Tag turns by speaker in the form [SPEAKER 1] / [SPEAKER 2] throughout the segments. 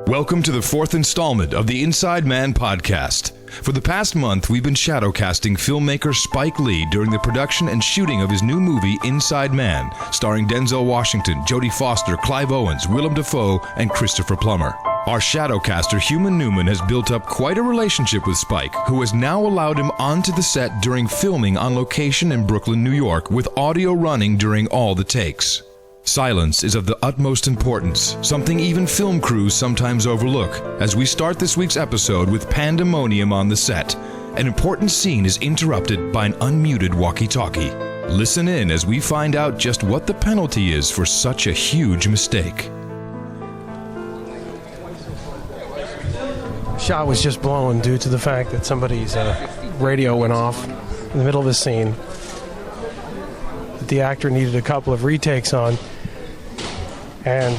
[SPEAKER 1] Welcome to the fourth installment of the Inside Man podcast. For the past month, we've been shadowcasting filmmaker Spike Lee during the production and shooting of his new movie, Inside Man, starring Denzel Washington, Jodie Foster, Clive Owens, Willem Dafoe, and Christopher Plummer. Our shadowcaster, Human Newman, has built up quite a relationship with Spike, who has now allowed him onto the set during filming on location in Brooklyn, New York, with audio running during all the takes. Silence is of the utmost importance, something even film crews sometimes overlook, as we start this week's episode with pandemonium on the set. An important scene is interrupted by an unmuted walkie-talkie. Listen in as we find out just what the penalty is for such a huge mistake.
[SPEAKER 2] Shot was just blown due to the fact that somebody's radio went off in the middle of the scene that the actor needed a couple of retakes on, and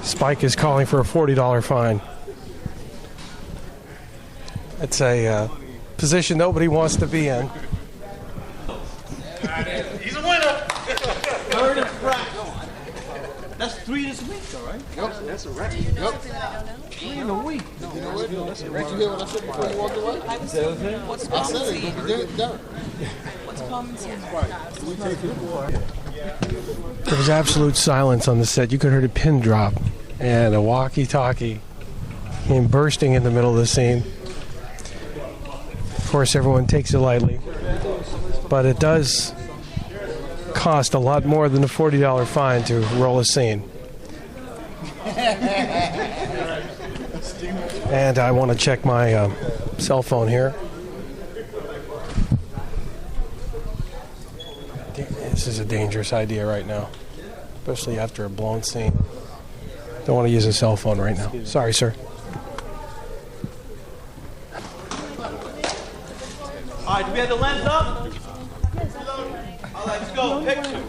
[SPEAKER 2] Spike is calling for a $40 fine. It's a position nobody wants to be in.
[SPEAKER 3] He's a winner. Third and crack. That's 3 this week, all right?
[SPEAKER 4] Yep, that's a wrap. Yep.
[SPEAKER 3] 3 in a week.
[SPEAKER 4] You know what? That's a wrap. Did you hear what I said before you walked away?
[SPEAKER 3] I said what's
[SPEAKER 4] I said it. Done.
[SPEAKER 3] What's common sense?
[SPEAKER 2] There was absolute silence on the set. You could have heard a pin drop, and a walkie-talkie came bursting in the middle of the scene. Of course, everyone takes it lightly, but it does cost a lot more than a $40 fine to roll a scene. And I want to check my cell phone here. This is a dangerous idea right now, especially after a blown scene. Don't want to use a cell phone right now. Sorry, sir.
[SPEAKER 3] All right, do we have the lens up? All right, let's go. Picture.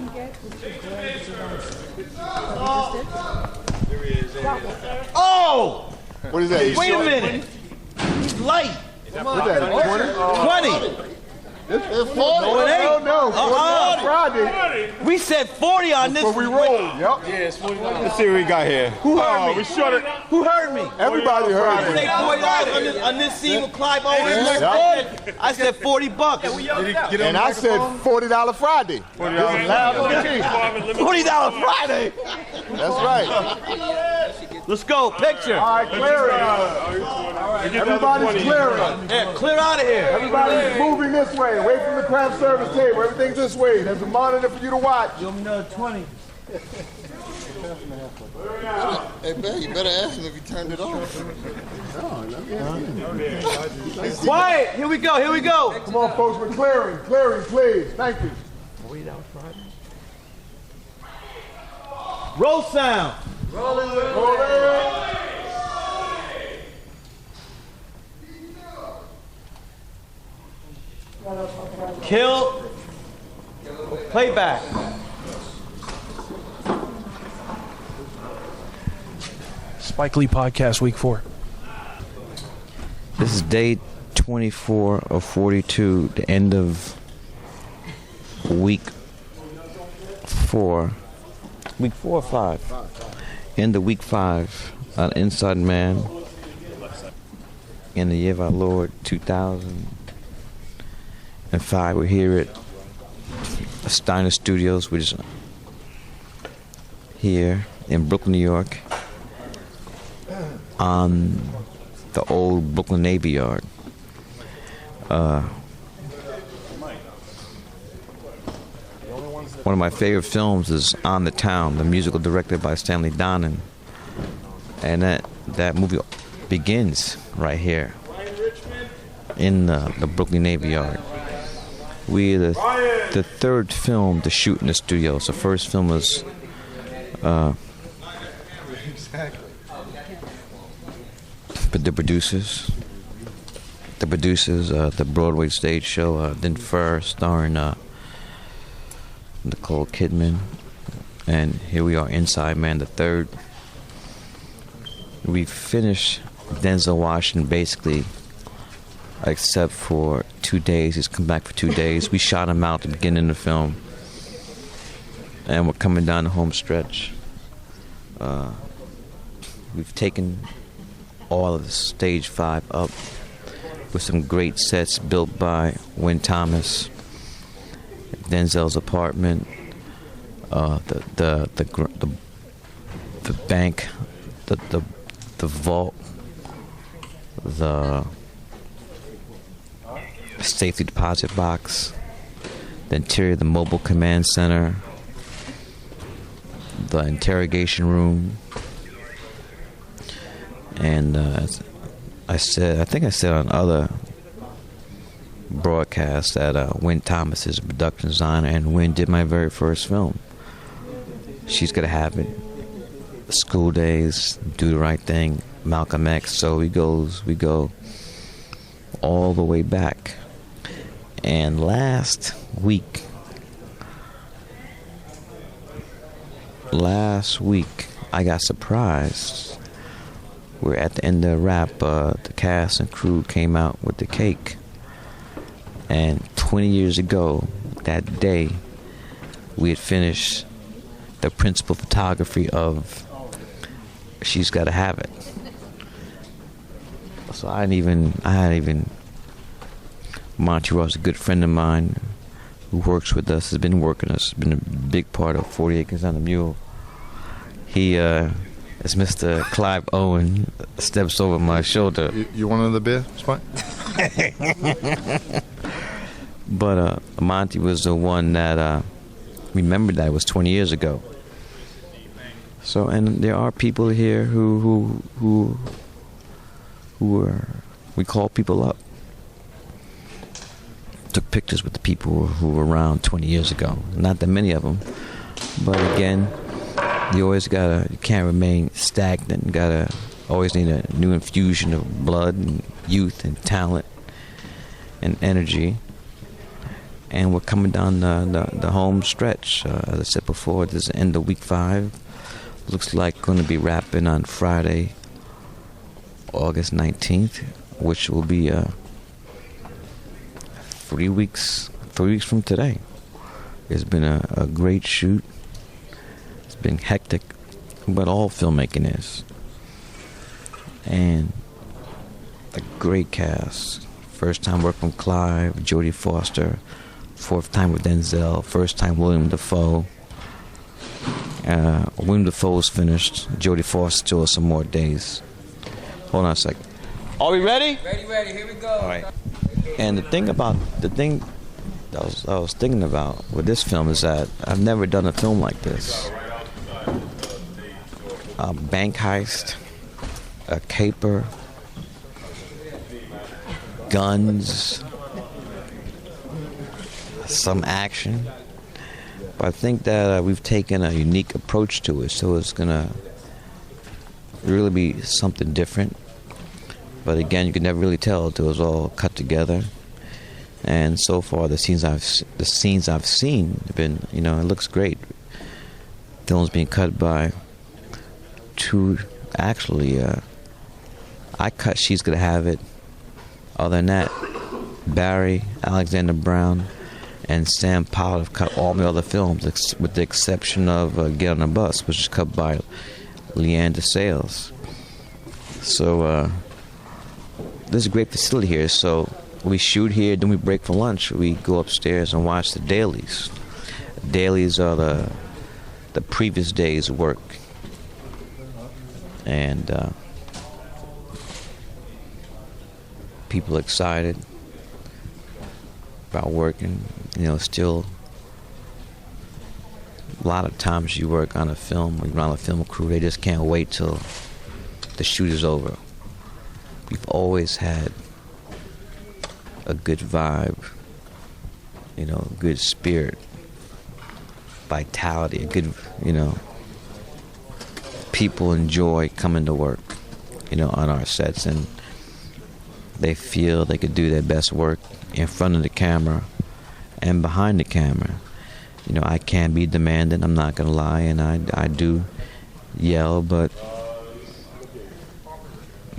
[SPEAKER 3] Oh!
[SPEAKER 4] What is that?
[SPEAKER 3] Wait a minute. He's light.
[SPEAKER 4] What's that?
[SPEAKER 3] 20.
[SPEAKER 4] It's 40.
[SPEAKER 3] No, it ain't.
[SPEAKER 4] No. Friday.
[SPEAKER 3] We said 40 on this.
[SPEAKER 4] But we rolled. Yep.
[SPEAKER 5] Yeah, it's 49. Let's see what we got here.
[SPEAKER 3] Who heard me?
[SPEAKER 5] We short it.
[SPEAKER 3] Who heard me?
[SPEAKER 4] Everybody heard
[SPEAKER 3] Say
[SPEAKER 4] it.
[SPEAKER 3] $40 on this scene with Clive Owens.
[SPEAKER 4] Yep.
[SPEAKER 3] I said $40.
[SPEAKER 4] And I said $40 Friday. $40 loud on the key.
[SPEAKER 3] $40 Friday.
[SPEAKER 4] That's right.
[SPEAKER 3] Let's go. Picture.
[SPEAKER 4] All right, clear it. Everybody's clearing.
[SPEAKER 3] Yeah, clear out of here.
[SPEAKER 4] Everybody's moving this way, away from the craft service table. Everything's this way. There's a monitor for you to watch.
[SPEAKER 3] Give him another 20.
[SPEAKER 4] Hey, man, you better ask him if he turned it off.
[SPEAKER 3] Quiet. Here we go.
[SPEAKER 4] Come on, folks, we're clearing. Clearing, please. Thank you.
[SPEAKER 3] Roll sound. Kill. Playback.
[SPEAKER 2] Spike Lee Podcast, Week 4.
[SPEAKER 6] This is day 24 of 42, the end of week 4. Week 4 or 5? End of week 5 on Inside Man in the year of our Lord 2005. We're here at Steiner Studios, which is here in Brooklyn, New York, on the old Brooklyn Navy Yard. One of my favorite films is On the Town, the musical directed by Stanley Donen, and that movie begins right here in the Brooklyn Navy Yard. We're the third film to shoot in the studios. The first film was the producers, the Broadway stage show, Then Fur, starring Nicole Kidman, and here we are, Inside Man, the third. We finished Denzel Washington basically, except for 2 days. He's come back for 2 days. We shot him out at the beginning of the film, and we're coming down the home stretch. We've taken all of the stage 5 up with some great sets built by Wynn Thomas, Denzel's apartment, the bank, the vault, the safety deposit box, the interior of the mobile command center, the interrogation room, and I think I said on other broadcasts that Wynn Thomas is a production designer, and Wynn did my very first film. She's Gotta Have It, School Days, Do the Right Thing, Malcolm X. So we go all the way back. And last week I got surprised. We're at the end of the wrap. The cast and crew came out with the cake. And 20 years ago, that day, we had finished the principal photography of She's Gotta Have It. So I hadn't even Monty Ross, a good friend of mine who works with us, has been working us, been a big part of 40 Acres on the Mule. He, as Mr. Clive Owen steps over my shoulder.
[SPEAKER 5] You want another beer, Spike?
[SPEAKER 6] But Monty was the one that remembered that it was 20 years ago. So, and there are people here who are, we call people up. Took pictures with the people who were around 20 years ago. Not that many of them, but again, you can't remain stagnant. You always need a new infusion of blood and youth and talent and energy. And we're coming down the home stretch. As I said before, this is the end of week 5. Looks like going to be wrapping on Friday, August 19th, which will be 3 weeks from today. It's been a great shoot. It's been hectic, but all filmmaking is. And a great cast. First time working with Clive, Jodie Foster. 4th time with Denzel. First time William Dafoe. William Dafoe's finished. Jodie Foster still has some more days. Hold on a second. Are we ready?
[SPEAKER 7] Ready, here we go.
[SPEAKER 6] All right. And the thing that I was thinking about with this film is that I've never done a film like this. A bank heist, a caper, guns, some action. But I think that we've taken a unique approach to it, so it's gonna really be something different. But again, you can never really tell until it's all cut together. And so far, the scenes I've seen have been, it looks great. Film's being cut by 2. Actually, I cut She's Gonna Have It. Other than that, Barry, Alexander Brown, and Sam Powell have cut all my other films, with the exception of Get on the Bus, which is cut by Leanne Sales. So there's a great facility here. So we shoot here, then we break for lunch. We go upstairs and watch the dailies. Dailies are the previous day's work. And people excited about working. Still a lot of times you work on a film, you're on a film crew, they just can't wait till the shoot is over. We've always had a good vibe, good spirit, vitality, a good, people enjoy coming to work, on our sets, and they feel they could do their best work in front of the camera and behind the camera. I can be demanding, I'm not gonna lie, and I do yell, but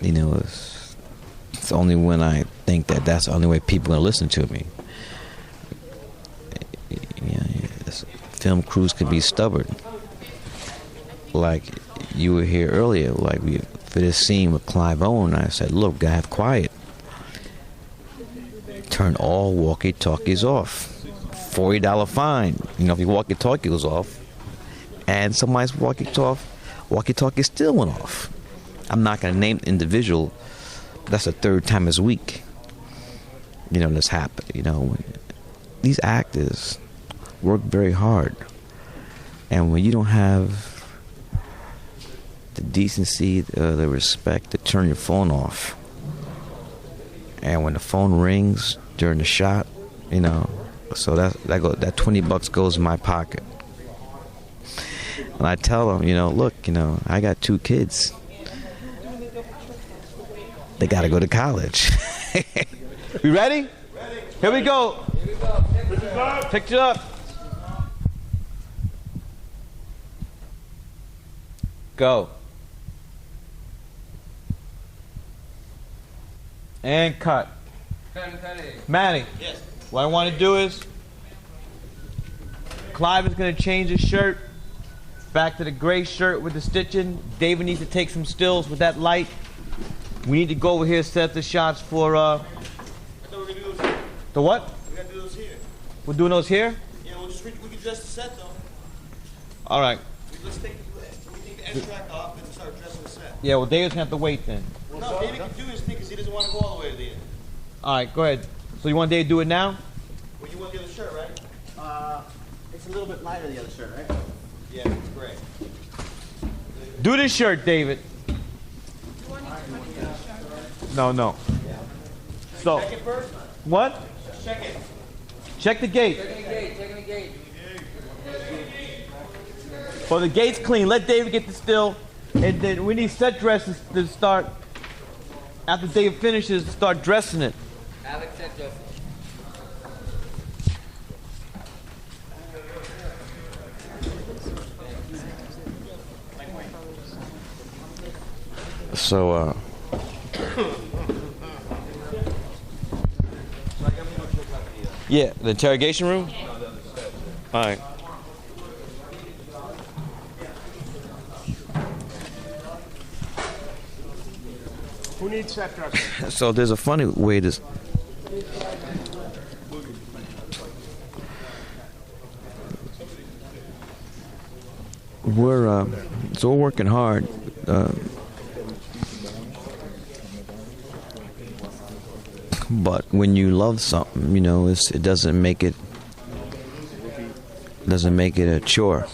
[SPEAKER 6] it's only when I think that that's the only way people are gonna listen to me. Film crews could be stubborn. Like you were here earlier, like for this scene with Clive Owen. I said, look, gotta have quiet. Turn all walkie-talkies off. $40 fine. You know, if your walkie-talkie goes off, and somebody's walkie-talkie still went off. I'm not gonna name the individual. But that's the third time this week. You know, this happened. You know, these actors work very hard, and when you don't have the decency, the respect to turn your phone off, and when the phone rings during the shot, you know, so that $20 goes in my pocket. And I tell them, you know, look, you know, I got 2 kids. They got to go to college. We ready? Here we go. Pick it up. Go. And cut. Manny.
[SPEAKER 3] Yes.
[SPEAKER 6] What I want to do is, Clive is going to change his shirt back to the gray shirt with the stitching. David needs to take some stills with that light. We need to go over here, set the shots for,
[SPEAKER 3] I thought we were going to do those here.
[SPEAKER 6] the what?
[SPEAKER 3] We got to do those here.
[SPEAKER 6] We're doing those here?
[SPEAKER 3] Yeah, we can dress the set though.
[SPEAKER 6] All right.
[SPEAKER 3] Let's take the end track off and start dressing the set.
[SPEAKER 6] Yeah, well, David's going to have to wait then.
[SPEAKER 3] No, David can do his thing because he doesn't want to go all the way to the end.
[SPEAKER 6] All right, go ahead. So you want Dave to do it now?
[SPEAKER 3] Well, you want the other shirt, right? It's a little bit lighter, the other shirt, right? Yeah, it's gray.
[SPEAKER 6] Do this shirt, David. No. So,
[SPEAKER 3] Check it first.
[SPEAKER 6] what?
[SPEAKER 3] Check it.
[SPEAKER 6] Check the gate.
[SPEAKER 7] Checking the gate.
[SPEAKER 6] So the gate's clean. Let David get the still. And then we need set dresses to start. After David finishes, start dressing it.
[SPEAKER 7] Alex said just.
[SPEAKER 6] So, yeah, the interrogation room? All right.
[SPEAKER 2] Who needs set dressing?
[SPEAKER 6] So there's a funny way to... We're working hard. But when you love something, you know, it doesn't make it a chore.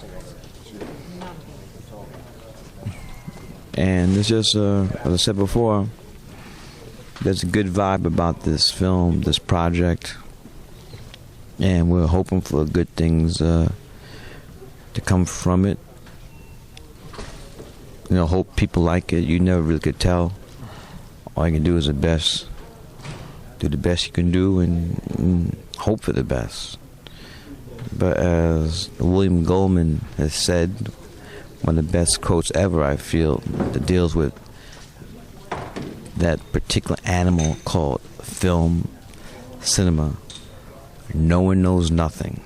[SPEAKER 6] And it's just, as I said before, there's a good vibe about this film, this project, and we're hoping for good things to come from it. You know, hope people like it. You never really could tell. All you can do is the best. Do the best you can do and hope for the best. But as William Goldman has said, one of the best quotes ever, I feel, that deals with that particular animal called film, cinema. No one knows nothing.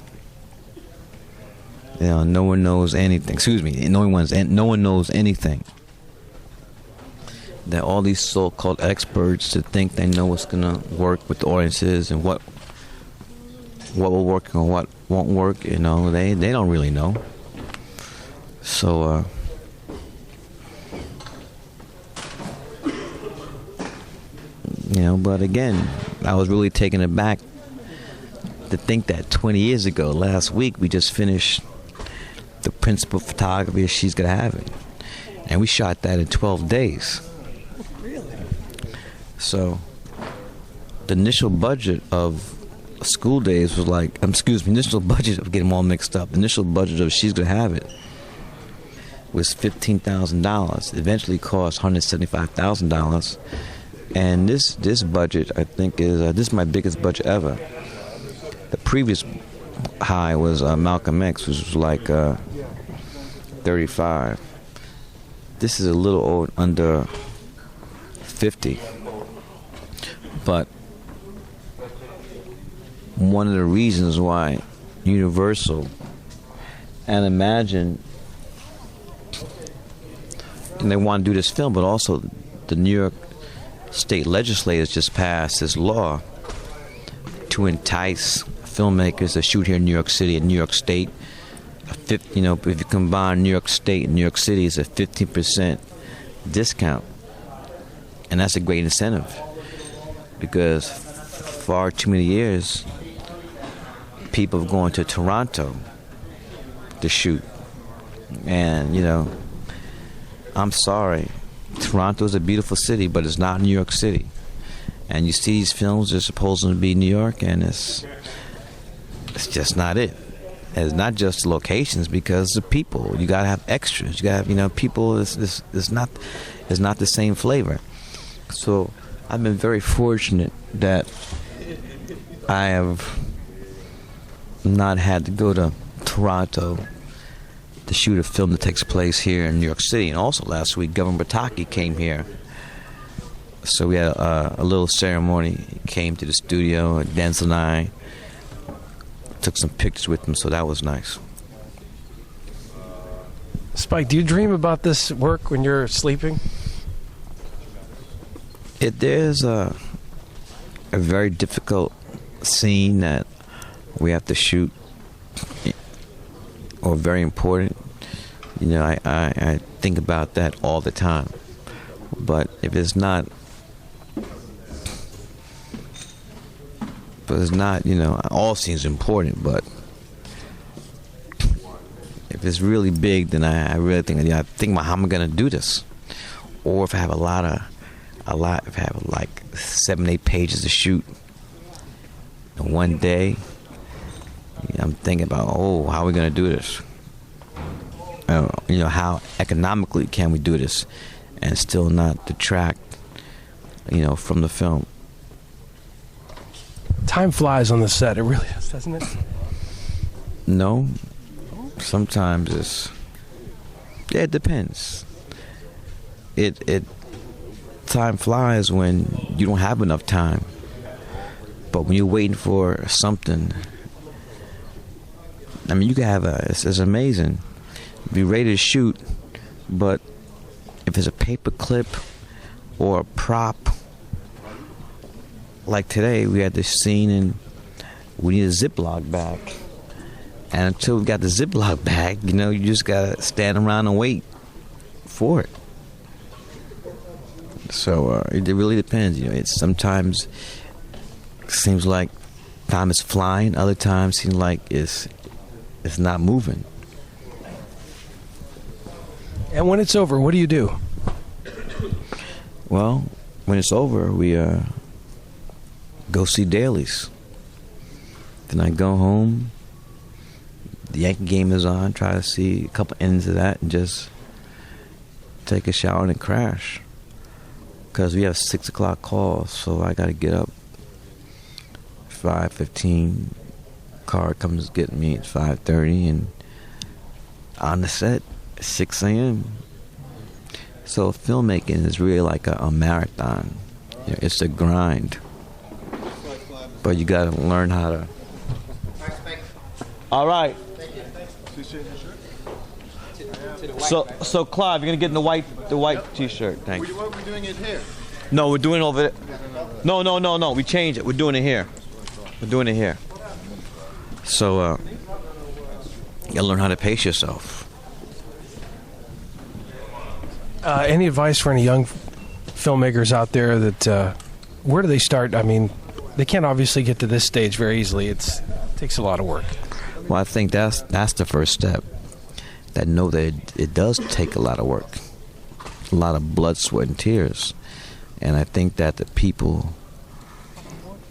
[SPEAKER 6] You know, no one knows anything. Excuse me, no one knows anything. That all these so-called experts to think they know what's gonna work with the audiences and what will work and what won't work. You know, they don't really know. So, you know, but again, I was really taken aback to think that 20 years ago, last week, we just finished the principal photography of She's Gonna Have It. And we shot that in 12 days.
[SPEAKER 2] Really?
[SPEAKER 6] So, the initial budget of School Days was like, initial budget of getting them all mixed up. The initial budget of She's Gonna Have It was $15,000. Eventually cost $175,000. And this budget, I think, is this is my biggest budget ever. The previous high was Malcolm X, which was like 35. This is a little under 50. But one of the reasons why Universal and Imagine and they want to do this film, but also the New York state legislators just passed this law to entice filmmakers to shoot here in New York City and New York State. If you combine New York State and New York City, it's a 15% discount, and that's a great incentive because far too many years people have gone to Toronto to shoot, and I'm sorry, Toronto is a beautiful city, but it's not New York City. And you see these films, they're supposed to be New York, and it's just not it. And it's not just the locations, because the people. You gotta have extras. You gotta have, people. It's not the same flavor. So I've been very fortunate that I have not had to go to Toronto to shoot a film that takes place here in New York City. And also last week, Governor Pataki came here. So we had a little ceremony. He came to the studio, and Denzel and I took some pictures with him, so that was nice.
[SPEAKER 2] Spike, do you dream about this work when you're sleeping?
[SPEAKER 6] There's a very difficult scene that we have to shoot, or very important. I think about that all the time. But if it's not, all scenes are important, but if it's really big, then I really think about how I'm going to do this. Or if I have if I have like 7-8 pages to shoot in one day, I'm thinking about, how are we going to do this? How economically can we do this and still not detract, from the film?
[SPEAKER 2] Time flies on the set. It really does, doesn't it?
[SPEAKER 6] No. Sometimes it depends. Time flies when you don't have enough time. But when you're waiting for something, you can have it's amazing. Be ready to shoot, but if it's a paper clip or a prop, like today, we had this scene and we need a Ziploc bag. And until we got the Ziploc bag, you just gotta stand around and wait for it. So it really depends. It sometimes seems like time is flying. Other times seems like it's not moving.
[SPEAKER 2] And when it's over, what do you do?
[SPEAKER 6] Well, when it's over, we go see dailies. Then I go home. The Yankee game is on. Try to see a couple ends of that and just take a shower and crash. Because we have 6 o'clock calls, so I got to get up 5:15. Car comes to get me at 5:30, and on the set at 6 a.m. So filmmaking is really like a marathon. It's a grind. But you got to learn how to. All right. So Clive, you're gonna get in the white T-shirt. Thanks.
[SPEAKER 4] What are we doing it here?
[SPEAKER 6] No, we're doing it over there. No. We changed it. We're doing it here. We're doing it here. So you gotta learn how to pace yourself.
[SPEAKER 2] Any advice for any young filmmakers out there that where do they start? They can't obviously get to this stage very easily. It takes a lot of work.
[SPEAKER 6] Well, I think that's the first step. That know that it does take a lot of work, a lot of blood, sweat, and tears. And I think that the people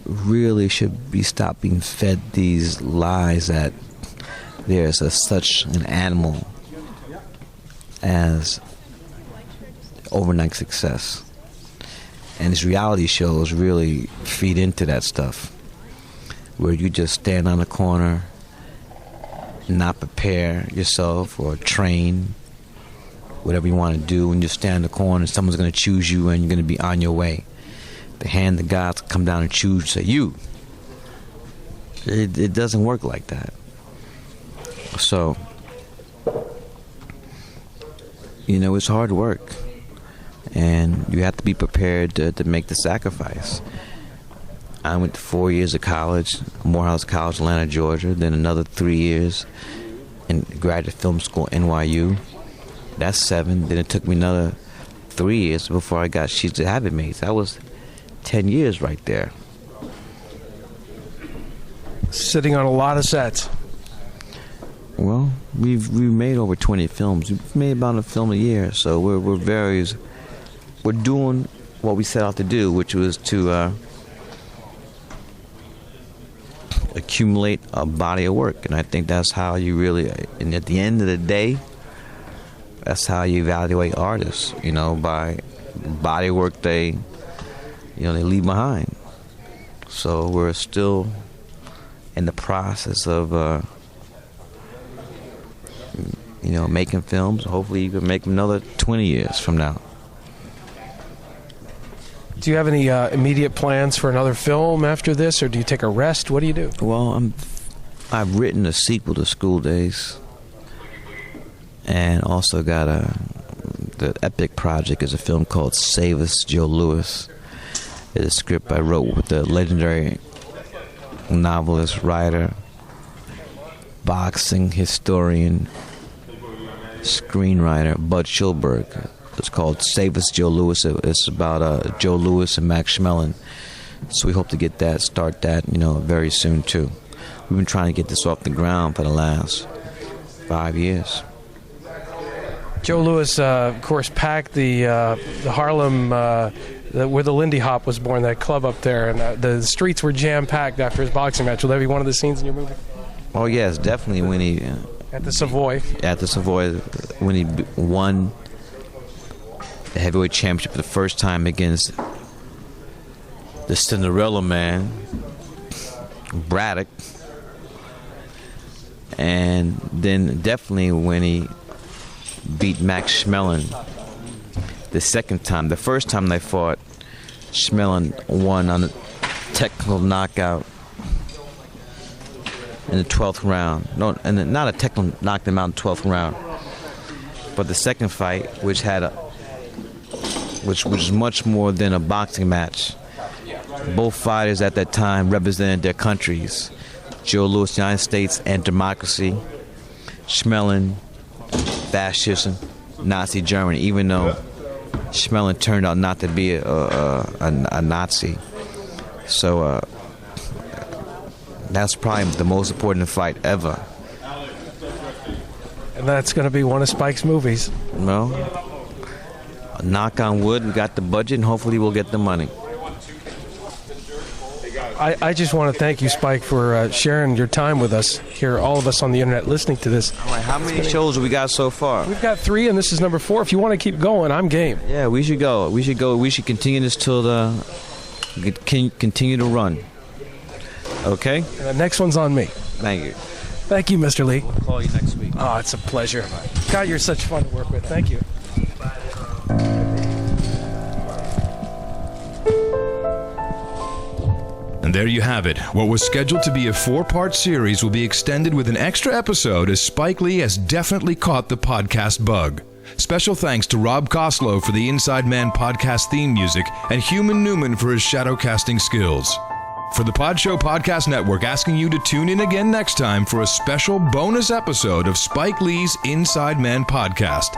[SPEAKER 6] really should stop being fed these lies that there's such an animal as overnight success. And these reality shows really feed into that stuff, where you just stand on the corner, not prepare yourself or train, whatever you want to do, and just stand in the corner and someone's going to choose you and you're going to be on your way. The hand of God to come down and choose you. It doesn't work like that. So, it's hard work. and you have to be prepared to make the sacrifice. I went to 4 years of college, Morehouse College, Atlanta, Georgia, then another 3 years in graduate film school, NYU. That's 7. Then it took me another 3 years before I got She's the Habit Mates. That was 10 years right there.
[SPEAKER 2] Sitting on a lot of sets.
[SPEAKER 6] Well, we've made over 20 films. We've made about a film a year, so we're doing what we set out to do, which was to accumulate a body of work, and I think that's how you really. And at the end of the day, that's how you evaluate artists. By body of work they leave behind. So we're still in the process of making films. Hopefully you can make them another 20 years from now.
[SPEAKER 2] Do you have any immediate plans for another film after this, or do you take a rest? What do you do?
[SPEAKER 6] Well, I've written a sequel to School Days, and also got the epic project is a film called Save Us, Joe Louis. It's a script I wrote with the legendary novelist, writer, boxing historian, screenwriter Bud Schulberg. It's called Save Us, Joe Louis. It's about Joe Louis and Max Schmeling. So we hope to start that, very soon too. We've been trying to get this off the ground for the last 5 years.
[SPEAKER 2] Joe Louis, of course, packed the Harlem, where the Lindy Hop was born, that club up there, and the streets were jam-packed after his boxing match. Will that be one of the scenes in your movie?
[SPEAKER 6] Oh, yes, definitely. When he...
[SPEAKER 2] At the Savoy.
[SPEAKER 6] At the Savoy, when he won the heavyweight championship for the first time against the Cinderella Man, Braddock. And then definitely when he beat Max Schmeling the second time. The first time they fought, Schmeling won on a technical knockout in the 12th round. No, and not a technical knocked him out in the 12th round. But the second fight, which was much more than a boxing match. Both fighters at that time represented their countries. Joe Louis, United States and democracy. Schmeling, fascism, Nazi Germany, even though Schmeling turned out not to be a Nazi. So that's probably the most important fight ever.
[SPEAKER 2] And that's going to be one of Spike's movies.
[SPEAKER 6] Well, knock on wood, we got the budget, and hopefully we'll get the money.
[SPEAKER 2] I just want to thank you, Spike, for sharing your time with us here, all of us on the internet listening to this.
[SPEAKER 6] All right, how many shows have we got so far?
[SPEAKER 2] We've got 3, and this is number 4. If you want to keep going, I'm game.
[SPEAKER 6] Yeah, we should go. We should continue this till continue to run. Okay?
[SPEAKER 2] And the next one's on me.
[SPEAKER 6] Thank you.
[SPEAKER 2] Thank you, Mr. Lee.
[SPEAKER 6] We'll call you next week.
[SPEAKER 2] Oh, it's a pleasure. God, you're such fun to work with. Thank you.
[SPEAKER 1] And there you have it. What was scheduled to be a 4-part series will be extended with an extra episode, as Spike Lee has definitely caught the podcast bug. Special thanks to Rob Koslow for the Inside Man podcast theme music and Human Newman for his shadowcasting skills. For the Pod Show Podcast Network, asking you to tune in again next time for a special bonus episode of Spike Lee's Inside Man podcast,